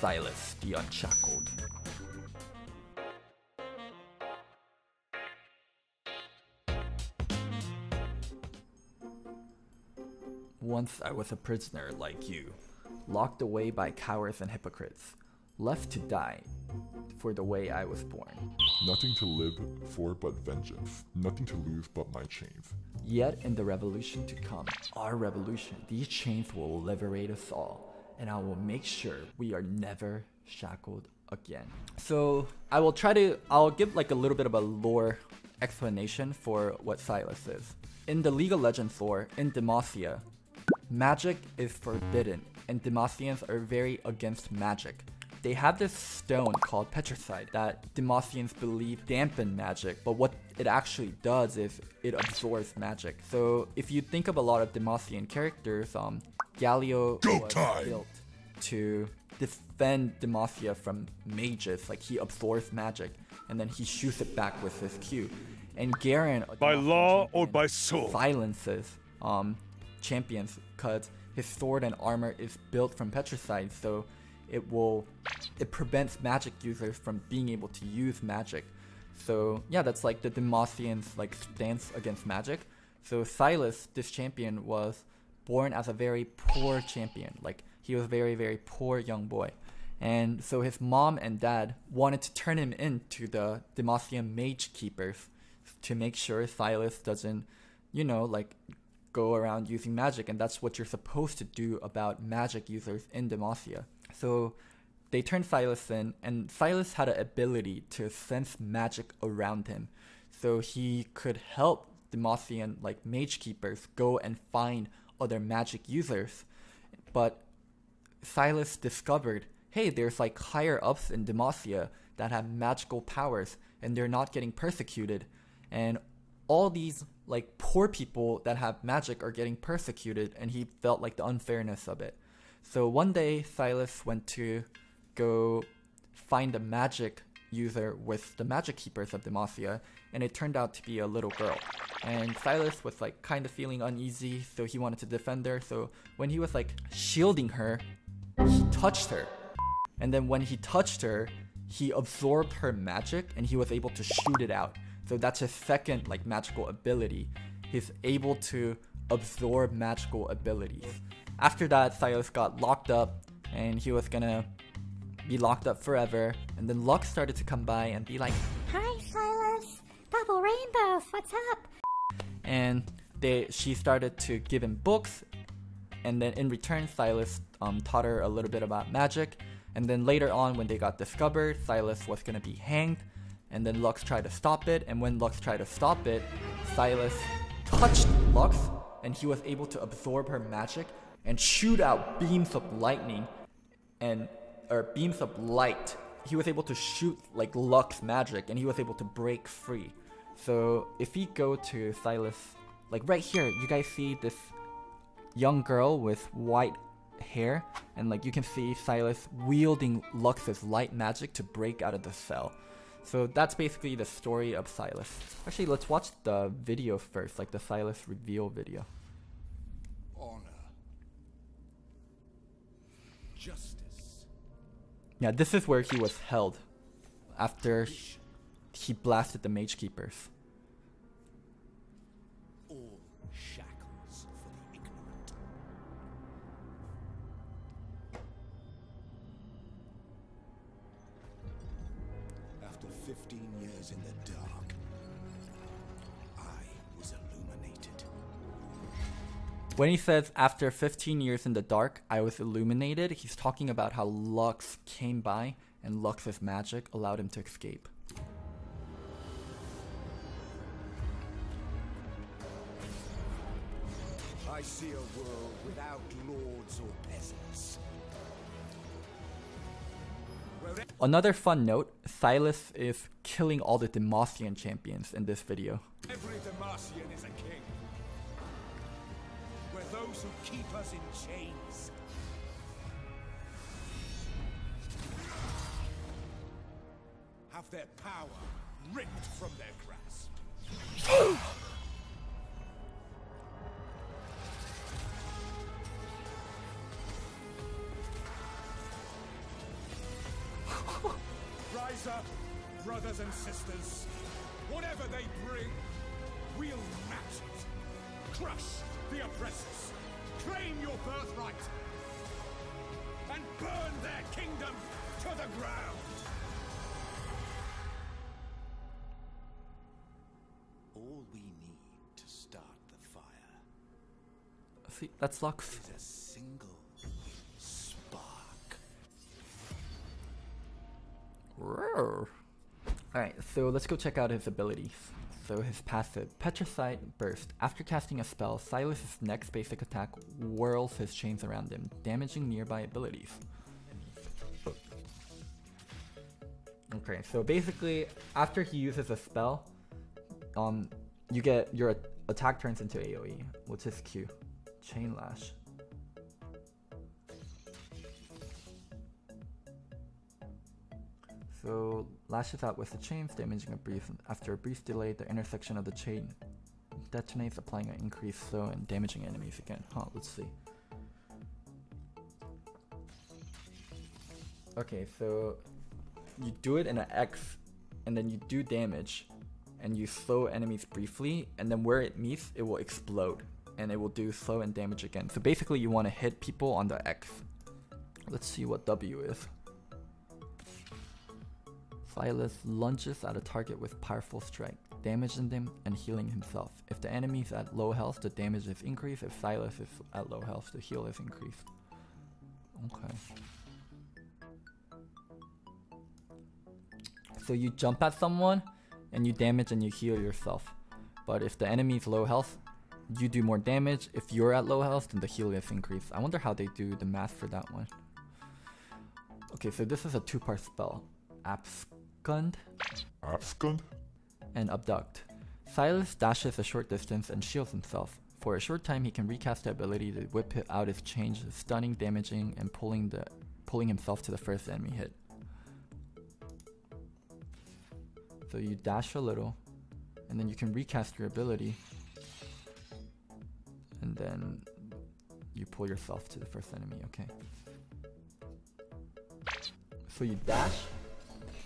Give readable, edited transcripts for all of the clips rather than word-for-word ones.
Sylas the Unshackled. Once I was a prisoner like you, locked away by cowards and hypocrites, left to die for the way I was born. Nothing to live for but vengeance, nothing to lose but my chains. Yet in the revolution to come, our revolution, these chains will liberate us all, and I will make sure we are never shackled again. So I'll give like a little bit of a lore explanation for what Sylas is. In the League of Legends lore, in Demacia, magic is forbidden, and Demacians are very against magic. They have this stone called Petricide that Demacians believe dampen magic, but what it actually does is it absorbs magic. So if you think of a lot of Demacian characters, Galio was built to defend Demacia from mages, like he absorbs magic and then he shoots it back with his Q. And Garen, by law or by sword, silences champions because his sword and armor is built from Petricide, so it prevents magic users from being able to use magic. So yeah, that's like the Demacian's like stance against magic. So Sylas, this champion, was born as a very poor champion. Like he was a very, very poor young boy. And so his mom and dad wanted to turn him into the Demacian mage keepers to make sure Sylas doesn't, you know, like go around using magic, and that's what you're supposed to do about magic users in Demacia. So they turned Sylas in, and Sylas had an ability to sense magic around him. So he could help Demacian like mage keepers go and find other magic users. But Sylas discovered, hey, there's like higher ups in Demacia that have magical powers and they're not getting persecuted. And all these like poor people that have magic are getting persecuted, and he felt like the unfairness of it. So one day Sylas went to go find a magic user with the magic keepers of Demacia, and it turned out to be a little girl. And Sylas was like kind of feeling uneasy, so he wanted to defend her. So when he was like shielding her, he touched her. And then when he touched her, he absorbed her magic and he was able to shoot it out. So that's his second like magical ability. He's able to absorb magical abilities. After that, Sylas got locked up and he was gonna be locked up forever. And then Lux started to come by and be like, "Hi Sylas, double rainbows, what's up?" And she started to give him books. And then in return, Sylas taught her a little bit about magic. And then later on, when they got discovered, Sylas was gonna be hanged. And then Lux tried to stop it, and when Lux tried to stop it, Sylas touched Lux, and he was able to absorb her magic and shoot out beams of lightning, or beams of light. He was able to shoot like Lux magic, and he was able to break free. So if we go to Sylas, like right here, you guys see this young girl with white hair, and like you can see Sylas wielding Lux's light magic to break out of the cell. So that's basically the story of Sylas. Actually, let's watch the video first, like the Sylas reveal video. Honor. Justice. Yeah, this is where he was held after he blasted the Mage Keepers. All shackles for the ignorant. After 15 years in the dark, I was illuminated. When he says after 15 years in the dark, I was illuminated, he's talking about how Lux came by and Lux's magic allowed him to escape. I see a world without lords or peasants. Another fun note, Sylas is killing all the Demacian champions in this video. Every Demacian is a king. We're those who keep us in chains. Have their power ripped from their grasp. brothers and sisters. Whatever they bring, we'll match it. Crush the oppressors. Claim your birthright. And burn their kingdom to the ground. All we need to start the fire See, that's Lux. is a single spark. Alright, so let's go check out his abilities. So his passive, Petricide Burst. After casting a spell, Sylas' next basic attack whirls his chains around him, damaging nearby abilities. Okay, so basically, after he uses a spell, you get your attack turns into AoE, which is Q. Chain Lash. So lashes out with the chains, damaging a brief. After a brief delay, the intersection of the chain detonates, applying an increased slow and damaging enemies again. Let's see. Okay, so you do it in an X, and then you do damage, and you slow enemies briefly, and then where it meets, it will explode, and it will do slow and damage again. So basically, you want to hit people on the X. Let's see what W is. Sylas lunges at a target with powerful strike, damaging them and healing himself. If the enemy is at low health, the damage is increased. If Sylas is at low health, the heal is increased. Okay. So you jump at someone, and you damage and you heal yourself. But if the enemy is low health, you do more damage. If you're at low health, then the heal is increased. I wonder how they do the math for that one. Okay, so this is a two-part spell. Abscond and Abduct. Sylas dashes a short distance and shields himself. For a short time, he can recast the ability to whip out his change, stunning, damaging, and pulling himself to the first enemy hit. So you dash a little, and then you can recast your ability, and then you pull yourself to the first enemy. Okay. So you dash,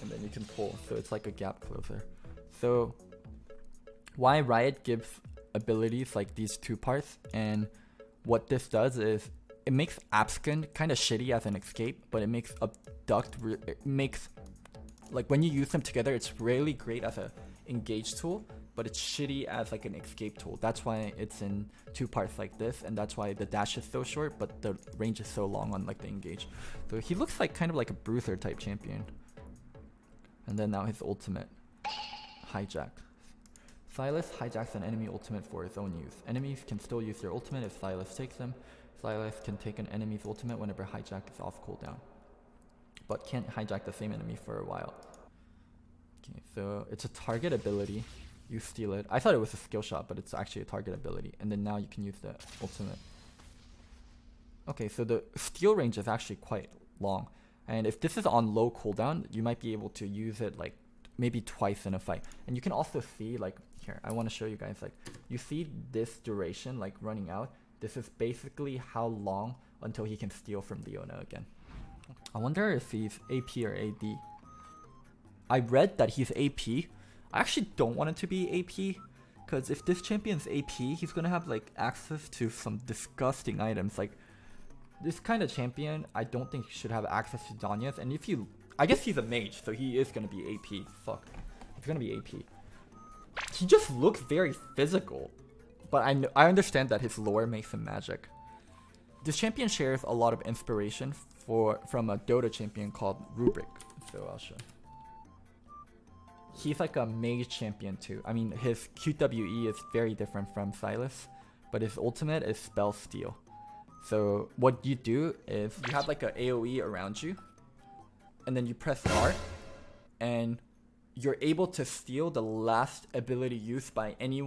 and then you can pull, so it's like a gap closer. So why Riot gives abilities like these two parts, and what this does is it makes Abscond kind of shitty as an escape, but it makes Abduct, it makes, like when you use them together, it's really great as a engage tool, but it's shitty as like an escape tool. That's why it's in two parts like this, and that's why the dash is so short, but the range is so long on like the engage. So he looks like kind of like a bruiser type champion. And then now his ultimate, Hijack. Sylas hijacks an enemy ultimate for his own use. Enemies can still use their ultimate if Sylas takes them. Sylas can take an enemy's ultimate whenever Hijack is off cooldown, but can't hijack the same enemy for a while. Okay, so it's a target ability. You steal it. I thought it was a skill shot, but it's actually a target ability. And then now you can use the ultimate. Okay, so the steal range is actually quite long. And if this is on low cooldown, you might be able to use it like maybe twice in a fight. And you can also see, like, here, I want to show you guys, like, you see this duration, like, running out. This is basically how long until he can steal from Leona again. I wonder if he's AP or AD. I read that he's AP. I actually don't want it to be AP, because if this champion's AP, he's gonna have like access to some disgusting items. Like this kind of champion, I don't think he should have access to Danyas. And if you, I guess he's a mage, so he is gonna be AP. Fuck, he's gonna be AP. He just looks very physical, but I understand that his lore makes him magic. This champion shares a lot of inspiration from a Dota champion called Rubric. So I'll show. He's like a mage champion too. I mean, his QWE is very different from Sylas, but his ultimate is Spell Steal. So what you do is you have like a AoE around you, and then you press R, and you're able to steal the last ability used by any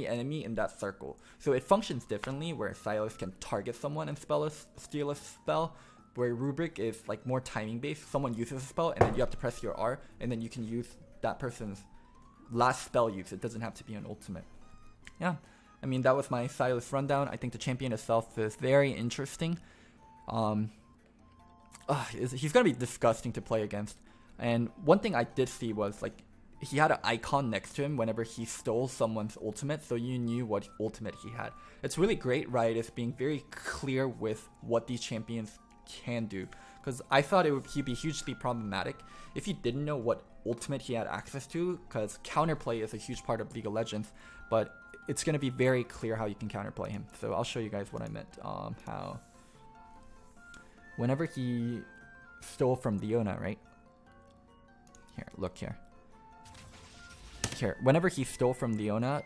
enemy in that circle. So it functions differently, where Sylas can target someone and steal a spell, where Rubric is like more timing based. Someone uses a spell, and then you have to press your R, and then you can use that person's last spell use. It doesn't have to be an ultimate. Yeah, I mean, that was my Sylas rundown. I think the champion itself is very interesting. He's gonna be disgusting to play against. And one thing I did see was like he had an icon next to him whenever he stole someone's ultimate, so you knew what ultimate he had. It's really great. Riot is being very clear with what these champions can do, because I thought he'd be hugely problematic if you didn't know what ultimate he had access to, because counterplay is a huge part of League of Legends, but it's going to be very clear how you can counterplay him. So I'll show you guys what I meant. How whenever he stole from Leona, right? Here, look here. Here, whenever he stole from Leona,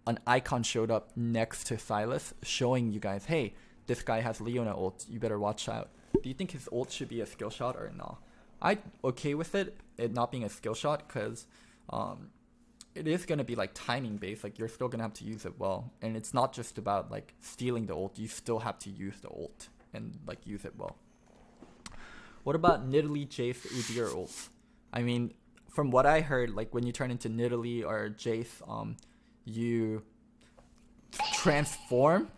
an icon showed up next to Sylas, showing you guys, hey, this guy has Leona ult, you better watch out. Do you think his ult should be a skill shot or no? I'm okay with it not being a skill shot, because it is going to be like timing based, like you're still going to have to use it well. And it's not just about like stealing the ult, you still have to use the ult and like use it well. What about Nidalee, Jace, Udyr ult? I mean, from what I heard, like when you turn into Nidalee or Jace, you transform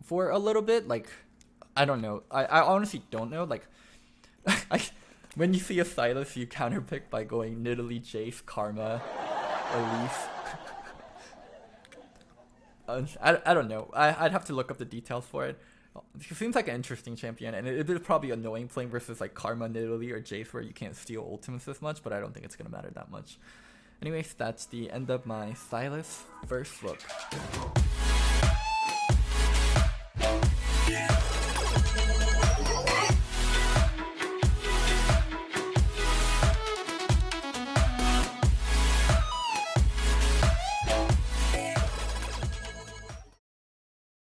for a little bit. Like, I don't know. I honestly don't know. Like, when you see a Sylas, you counterpick by going Nidalee, Jace, Karma, Elise. I don't know. I'd have to look up the details for it. It seems like an interesting champion, and it is probably annoying playing versus like Karma, Nidalee, or Jace, where you can't steal ultimates as much, but I don't think it's going to matter that much. Anyways, that's the end of my Sylas first look.